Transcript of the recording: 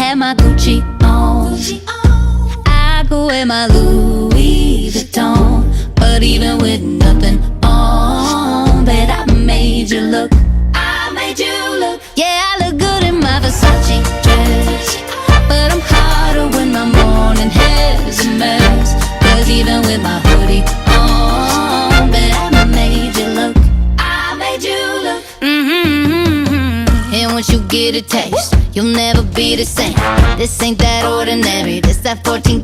have my Gucci on. I go wear my Louis Vuitton. But even with nothing on, bet I made you look. I made you look. Yeah, I look good in my Versace dress, but I'm hotter when my morning hair's a mess. Cause even with my hoodie on, bet I made you look. I made you look. And once you get a taste, you'll never be the same. This ain't that ordinary, this that 14K